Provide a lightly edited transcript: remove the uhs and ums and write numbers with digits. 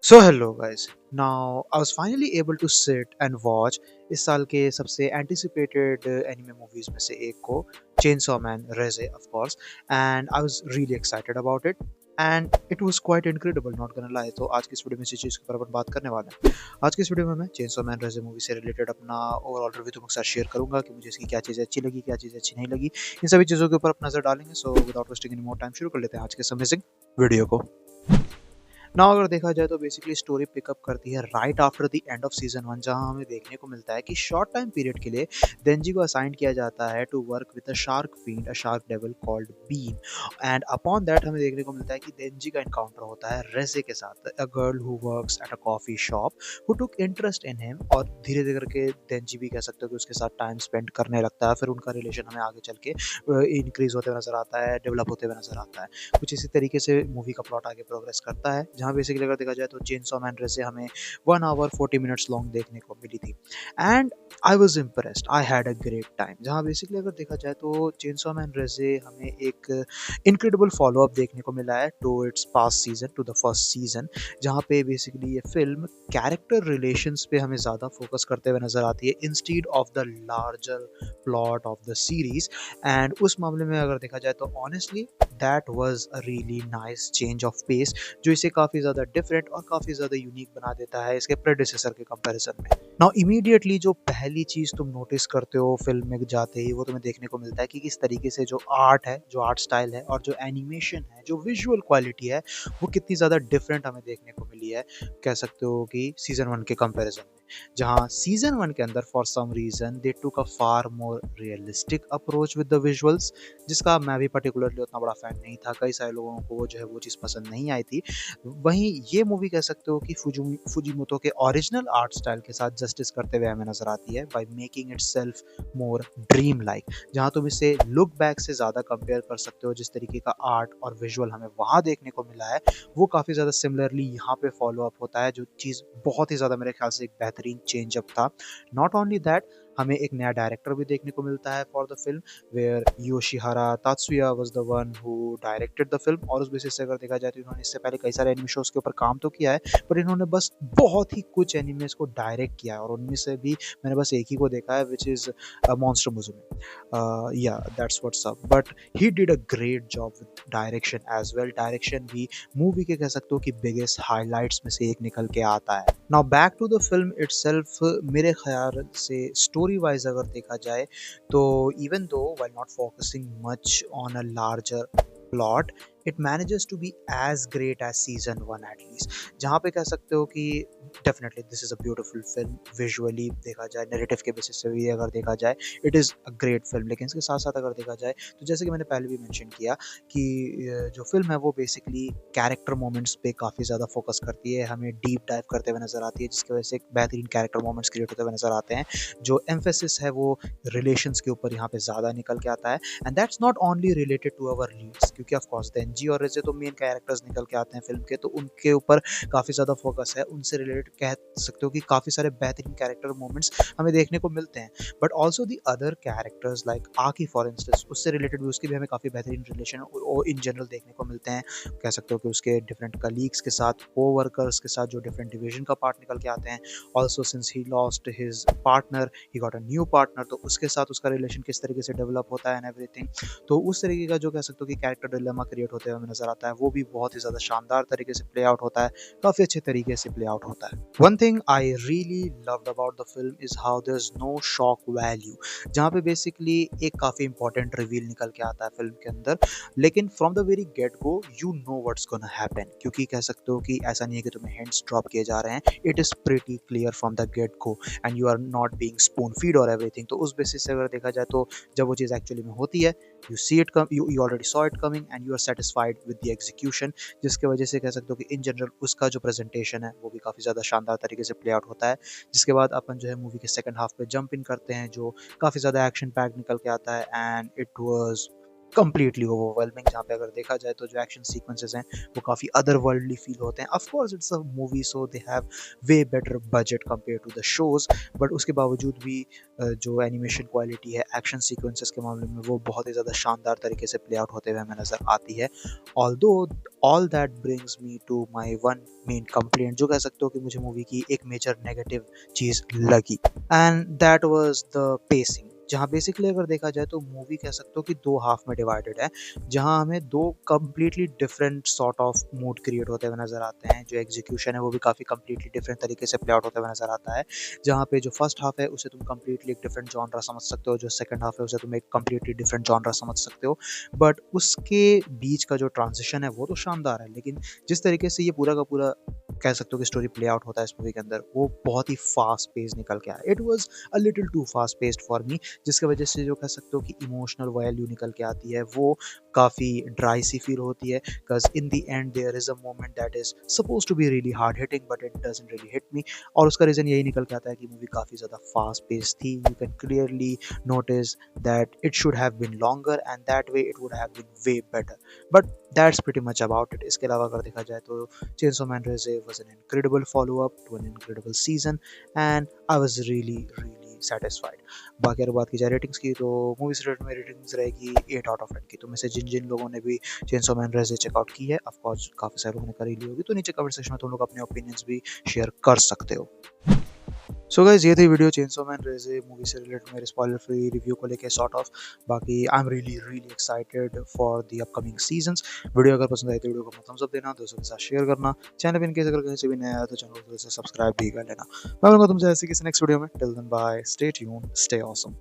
So hello guys. Now I was finally able to sit and watch इस साल के सबसे एंटिसिपेटेड एनिमे मूवीज में से एक को, chainsaw man Reze of course. And I was really excited about it and it was quite incredible, not gonna lie. तो आज की इस वीडियो में इसी चीज़ के ऊपर अपन बात करने वाले हैं। आज की इस वीडियो में मैं चेनसॉ मैन रेज़े मूवी से रिलेटेड अपना ओवरऑल रिव्यू तुमके साथ शेयर करूंगा कि मुझे इसकी क्या चीज़ें अच्छी लगी, क्या चीज़ें अच्छी नहीं लगी। इन सभी चीज़ों के ऊपर अपना नजर डालेंगे। So without wasting any more time शुरू कर लेते हैं आज के इस अमेजिंग वीडियो को। ना अगर देखा जाए तो बेसिकली स्टोरी पिकअप करती है right after the end off season 1, जहां हमें देखने को मिलता है कि शॉर्ट टाइम पीरियड के लिए देंजी को असाइन किया जाता है to work with a shark field, a shark devil called Beam. And upon that हमें देखने को मिलता है कि देंजी का एनकाउंटर होता है रेज़े के साथ, a girl who works at a coffee shop who took interest in him. और धीरे धीरे करके देंजी भी कह सकते हो कि उसके साथ टाइम स्पेंड करने लगता है। फिर उनका रिलेशन हमें आगे चल के इंक्रीज होते हुए नजर आता है, डेवलप होते हुए नजर आता है। कुछ इसी तरीके से मूवी का प्लॉट आगे प्रोग्रेस करता है, जहाँ बेसिकली अगर देखा जाए तो चेनसॉ मैन रेज़े हमें 1 आवर 40 मिनट्स लॉन्ग देखने को मिली थी। And I was impressed, I had a great time. जहाँ बेसिकली अगर देखा जाए तो चेनसॉ मैन रेज़े हमें एक इनक्रेडिबल फॉलो अप देखने को मिला है to its past season, to the first season, जहाँ पे बेसिकली ये फिल्म कैरेक्टर रिलेशंस पे हमें ज़्यादा फोकस करते हुए नजर आती है instead of the larger plot of the series. And उस मामले में अगर देखा जाए तो honestly that was a really nice change of pace, जो इसे काफ़ी ज़्यादा डिफरेंट और काफ़ी ज़्यादा यूनिक बना देता है इसके प्रेडिसेसर के कंपैरिजन में। नाउ इमीडिएटली जो पहली चीज़ तुम नोटिस करते हो फिल्म में जाते ही, वो तुम्हें देखने को मिलता है कि किस तरीके से जो आर्ट है, जो आर्ट स्टाइल है और जो एनिमेशन है, जो विजुअल क्वालिटी है, वो कितनी ज़्यादा डिफरेंट हमें देखने को मिली है, कह सकते हो कि सीज़न 1 के कंपैरिजन में। जहाँ सीज़न 1 के अंदर for some reason they took a far more realistic approach with the visuals, जिसका मैं भी पर्टिकुलरली उतना बड़ा फैन नहीं था। कई सारे लोगों को वो जो है वो चीज़ पसंद नहीं आई थी। वहीं ये मूवी कह सकते हो कि फुजीमोतो के ओरिजिनल आर्ट स्टाइल के साथ जस्टिस करते हुए हमें नजर आती है, by making itself more dream like. जहाँ तुम इसे लुक बैक से ज़्यादा कंपेयर कर सकते हो, जिस तरीके का आर्ट और विजुअल हमें वहाँ देखने को मिला है, वो काफ़ी ज़्यादा सिमिलरली यहाँ पे फॉलो अप होता है, जो चीज़ बहुत ही ज़्यादा मेरे ख्याल से एक बेहतरीन चेंज अप था। नॉट ओनली दैट, हमें एक नया डायरेक्टर भी देखने को मिलता है for the film, where Yoshihara Tatsuya was the one who directed the film. और उस बेसिस से अगर देखा जाए तो इन्होंने इससे पहले कई सारे एनिमे शोज के ऊपर काम तो किया है, पर इन्होंने बस बहुत ही कुछ एनिमेस को डायरेक्ट किया है, और उनमें से भी मैंने बस एक ही को देखा है, which is monster Musume. Yeah that's what's up, but he did a great job with direction as well. Direction भी मूवी के कह सकते हो कि बिगेस्ट हाइलाइट्स में से एक निकल के आता है। Now back to the film itself, मेरे ख्याल से स्टोरी वाइज अगर देखा जाए तो even though while not focusing much on a larger plot, it manages to be as great as season 1 at least। जहाँ पे कह सकते हो कि definitely this is a beautiful film, visually देखा जाए, नैरेटिव के बेसिस से भी अगर देखा जाए, it is a great film. लेकिन इसके साथ साथ अगर देखा जाए तो जैसे कि मैंने पहले भी मेंशन किया कि जो फिल्म है वो बेसिकली कैरेक्टर मोमेंट्स पे काफ़ी ज़्यादा फोकस करती है, हमें डीप डाइव करते हुए नजर आती है, जिसकी वजह से एक बेहतरीन कैरेक्टर मोमेंट्स क्रिएट होते हुए नजर आते हैं। जो एम्फेसिस है वो रिलेशंस के ऊपर यहाँ पे ज़्यादा निकल के आता है। And that's not only related to our leads, क्योंकि ऑफ कोर्स देंजी और रेज़े तो मेन कैरेक्टर्स निकल के आते हैं फिल्म के, तो उनके ऊपर काफ़ी ज़्यादा फोकस है। उनसे रिलेटेड कह सकते हो कि काफ़ी सारे बेहतरीन कैरेक्टर मोमेंट्स हमें देखने को मिलते हैं। But also the other characters like Aki for instance, उससे रिलेटेड भी उसकी भी हमें काफ़ी बेहतरीन रिलेशन इन जनरल देखने को मिलते हैं। कह सकते हो कि उसके डिफरेंट कलीग्स के साथ, को वर्कर्स के साथ, जो डिफरेंट डिवीजन का पार्ट निकल के आते हैं। Also since he lost his partner, he got a new partner, तो उसके साथ उसका रिलेशन किस तरीके से डेवलप होता है एंड एवरीथिंग। तो उस तरीके का जो कह सकते हो कि कैरेक्टर डिलेमा क्रिएट होते हुए हमें नजर आता है, वो भी बहुत ही ज़्यादा शानदार तरीके से प्ले आउट होता है, काफ़ी अच्छे तरीके से प्ले आउट होता है। One thing I really loved about the film is how there is no shock value, जहाँ पे बेसिकली एक काफ़ी इंपॉर्टेंट रिवील निकल के आता है फिल्म के अंदर, लेकिन from the very get go you know what's gonna happen, क्योंकि कह सकते हो कि ऐसा नहीं है कि तुम्हें हिंट्स ड्रॉप किए जा रहे हैं। It is pretty clear from the get go and you are not being spoon feed और एवरीथिंग। तो उस बेसिस से अगर देखा जाए तो जब वो चीज़ एक्चुअली में होती है, you see it come, you already saw it coming and you are satisfied with the execution, जिसकी वजह से कह सकते हो कि इन जनरल उसका जो प्रेजेंटेशन है वो भी काफ़ी ज़्यादा शानदार तरीके से प्ले आउट होता है। जिसके बाद अपन जो है मूवी के सेकंड हाफ पे जंप इन करते हैं, जो काफ़ी ज़्यादा एक्शन पैक निकल के आता है, and it was completely overwhelming, जहाँ पे अगर देखा जाए तो जो एक्शन सीक्वेंसेस हैं वो काफ़ी अदर वर्ल्डली फील होते हैं। Of course it's a movie, so they have way better budget compare to the shows, but उसके बावजूद भी जो एनिमेशन क्वालिटी है एक्शन सीक्वेंसेस के मामले में वो बहुत ही ज़्यादा शानदार तरीके से प्ले आउट होते हुए हमें नज़र आती है। Although all that brings me to my one main complaint, जो कह सकते हो कि मुझे मूवी की एक मेजर नेगेटिव चीज़ लगी, and that was the pacing. जहाँ बेसिकली अगर देखा जाए तो मूवी कह सकते हो कि दो हाफ में डिवाइडेड है, जहाँ हमें दो completely different sort of mood create होते हुए नजर आते हैं। जो एग्जीक्यूशन है वो भी काफ़ी कंप्लीटली डिफरेंट तरीके से प्ले आउट होते हुए नजर आता है। जहाँ पे जो फर्स्ट हाफ है उसे तुम कंप्लीटली एक डिफरेंट जॉनरा समझ सकते हो, जो सेकंड हाफ है उसे तुम एक कंप्लीटली डिफरेंट जॉनरा समझ सकते हो, बट उसके बीच का जो ट्रांजिशन है वो तो शानदार है। लेकिन जिस तरीके से ये पूरा का पूरा कह सकते हो कि स्टोरी प्ले आउट होता है इस मूवी के अंदर, वो बहुत ही फास्ट पेस निकल के आया। It was a little too fast paced for me, जिसकी वजह से जो कह सकते हो कि इमोशनल वैल्यू निकल के आती है वो काफ़ी ड्राई सी फील होती है। Because in the end there is a moment that is suppose to be really hard hitting but it doesn't really hit me, और उसका रीज़न यही निकल के आता है कि मूवी काफ़ी ज़्यादा फास्ट पेस थी। You can clearly notice that it should have been longer and that way it would have been way better, but that's pretty much about it. इसके अलावा अगर देखा जाए तो Chainsaw Man Reze was an incredible follow-up to an incredible season, and I was really satisfied. बाकी अगर बात की जाए रेटिंग्स की, तो मूवी से रेट में रेटिंग्स रहेगी 8 आउट ऑफ 10 की। तो में से जिन जिन लोगों ने भी चेनसो मैन रेजे चेकआउट की है, ऑफ कोर्स काफ़ी सारे लोगों ने करी ली होगी, तो नीचे कमेंट सेक्शन में तुम लोग अपने ओपिनियंस भी शेयर कर सकते हो। सो गाइस, ये थी वीडियो चेनसो मैन रेजे मूवी से रिलेटेड मेरे स्पॉइलर फ्री रिव्यू को लेके सॉर्ट ऑफ। बाकी I am really excited for the upcoming seasons. Video अगर पसंद आई तो वीडियो को थम्स अप देना, दोस्तों के साथ शेयर करना, चैनल पे इनकेस अगर कहीं से भी नया है तो चैनल को सब्सक्राइब भी कर लेना। मैं मिलूंगा तुमसे ऐसे किसी नेक्स्ट वीडियो में। Till then bye, stay tuned, stay awesome.